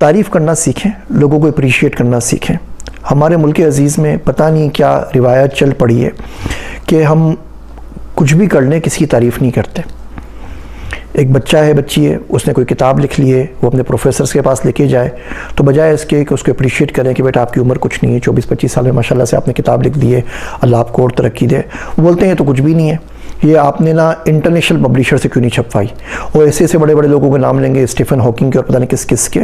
तारीफ़ करना सीखें, लोगों को अप्रिशिएट करना सीखें। हमारे मुल्क अज़ीज़ में पता नहीं क्या रिवायत चल पड़ी है कि हम कुछ भी कर लें किसी की तारीफ़ नहीं करते। एक बच्चा है, बच्ची है, उसने कोई किताब लिख ली है, वो अपने प्रोफेसर्स के पास लेके जाए तो बजाय इसके कि उसको अप्रिशिएट करें कि बेटा आपकी उम्र कुछ नहीं है, 24-25 साल में माशाल्लाह से आपने किताब लिख दी है, अल्लाह आपको और तरक्की दे, वो बोलते हैं तो कुछ भी नहीं है, ये आपने ना इंटरनेशनल पब्लिशर से क्यों नहीं छपवाई। और ऐसे ऐसे बड़े बड़े लोगों के नाम लेंगे, स्टीफन हॉकिंग के और पता नहीं किस किस के,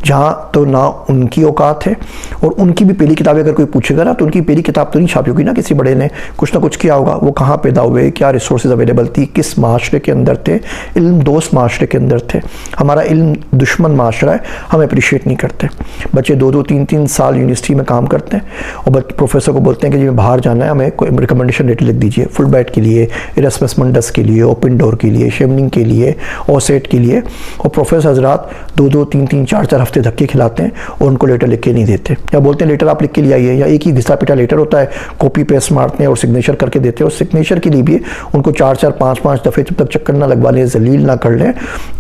जहाँ तो ना उनकी औकात है और उनकी भी पहली किताब अगर कोई पूछेगा ना तो उनकी पहली किताब तो नहीं छापी होगी ना, किसी बड़े ने कुछ ना कुछ किया होगा। वो कहाँ पैदा हुए, क्या रिसोर्सेज अवेलेबल थी, किस माशरे के अंदर थे, इल्म दोस्त माशरे के अंदर थे। हमारा इल्म दुश्मन माशरा है, हम अप्रिशिएट नहीं करते। बच्चे 2-2, 3-3 साल यूनिवर्सिटी में काम करते हैं और प्रोफेसर को बोलते हैं कि जी मैं बाहर जाना है, हमें कोई रिकमेंडेशन लेटर लिख दीजिए, फुल बैट के लिए, इरस्मस मंडस के लिए, ओपन डोर के लिए, शेमनिंग के लिए, ओसेट के लिए। और प्रोफेसर हजरात 2-2, 3-3, 4-4 हफ्ते धक्के खिलाते हैं और उनको लेटर लिख के नहीं देते, या बोलते हैं लेटर आप लिख के लिए आइए, या एक ही घिसा पिटा लेटर होता है, कॉपी पेस्ट मारते हैं और सिग्नेचर करके देते हैं। और सिग्नेचर के लिए भी उनको 4-4, 5-5 दफ़े जब तक चक्कर ना लगवा लें, जलील ना कर लें,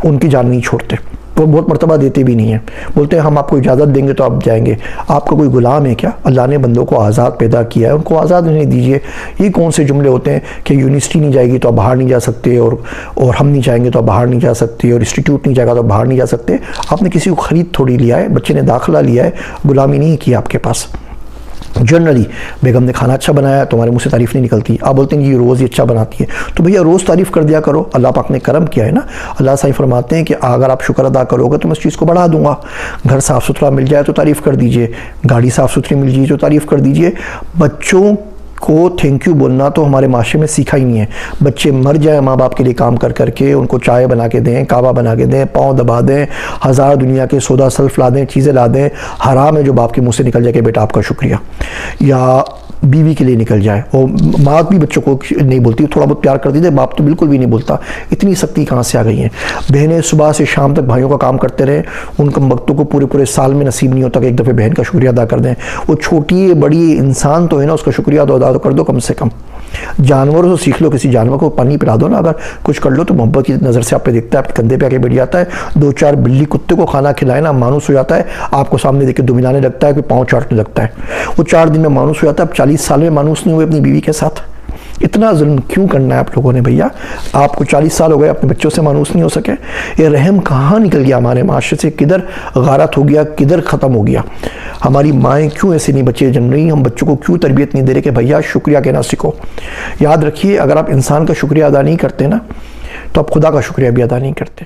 उनकी जान नहीं छोड़ते। तो बहुत मर्तबा देते भी नहीं है, बोलते हैं हम आपको इजाज़त देंगे तो आप जाएंगे। आपका कोई गुलाम है क्या? अल्लाह ने बंदों को आज़ाद पैदा किया है, उनको आज़ाद रहने दीजिए। ये कौन से जुमले होते हैं कि यूनिवर्सिटी नहीं जाएगी तो आप बाहर नहीं जा सकते, और हम नहीं जाएंगे तो आप बाहर नहीं जा सकते, और इंस्टीट्यूट नहीं जाएगा तो आप बाहर नहीं जा सकते। आपने किसी को ख़रीद थोड़ी लिया है, बच्चे ने दाखिला लिया है, गुलामी नहीं की आपके पास। जनरली बेगम ने खाना अच्छा बनाया तो हमारे मुँह से तारीफ़ नहीं निकलती, आप बोलते हैं कि ये रोज़ ही अच्छा बनाती है, तो भैया रोज़ तारीफ़ कर दिया करो। अल्लाह पाक ने करम किया है ना, अल्लाह साईं फरमाते हैं कि अगर आप शुक्र अदा करोगे तो मैं इस चीज़ को बढ़ा दूंगा। घर साफ़ सुथरा मिल जाए तो तारीफ़ कर दीजिए, गाड़ी साफ़ सुथरी मिल जाए तो तारीफ़ कर दीजिए। बच्चों को थैंक यू बोलना तो हमारे माशरे में सीखा ही नहीं है। बच्चे मर जाए माँ बाप के लिए काम कर करके, उनको चाय बना के दें, कावा बना के दें, पाँव दबा दें, हज़ार दुनिया के सौदा सल्फ ला दें, चीज़ें ला दें, हराम है जो बाप के मुंह से निकल जाए कि बेटा आपका शुक्रिया, या बीवी के लिए निकल जाए। और माँ भी बच्चों को नहीं बोलती, थोड़ा बहुत प्यार कर दीजिए, बाप तो बिल्कुल भी नहीं बोलता। इतनी सख्ती कहाँ से आ गई है। बहनें सुबह से शाम तक भाइयों का काम करते रहे, उनके वक्तों को पूरे पूरे साल में नसीब नहीं होता कि एक दफ़े बहन का शुक्रिया अदा कर दें। वो छोटी बड़ी इंसान तो है ना, उसका शुक्रिया तो अदा तो कर दो कम से कम। जानवरों से सीख लो, किसी जानवर को पानी पिला दो ना, अगर कुछ कर लो तो मोहब्बत की नज़र से आप पे देखता है, आपके कंधे पे आके बैठ जाता है। 2-4 बिल्ली कुत्ते को खाना खिलाए ना, मानूस हो जाता है, आपको सामने देख के दुमिलाने लगता है, कोई पाँव चाटने लगता है। वो 4 दिन में मानूस हो जाता है। अब 40 साल में मानूस नहीं हुए अपनी बीवी के साथ। इतना जुल्म क्यों करना है आप लोगों ने भैया? आपको 40 साल हो गए, अपने बच्चों से मानूस नहीं हो सके। ये रहम कहाँ निकल गया हमारे माशरे से? किधर गारत हो गया, किधर ख़त्म हो गया? हमारी माएँ क्यों ऐसे नहीं बच्चे जन रही? हम बच्चों को क्यों तरबियत नहीं दे रहे कि भैया शुक्रिया कहना सीखो? याद रखिए, अगर आप इंसान का शुक्रिया अदा नहीं करते ना तो आप खुदा का शुक्रिया भी अदा नहीं करते।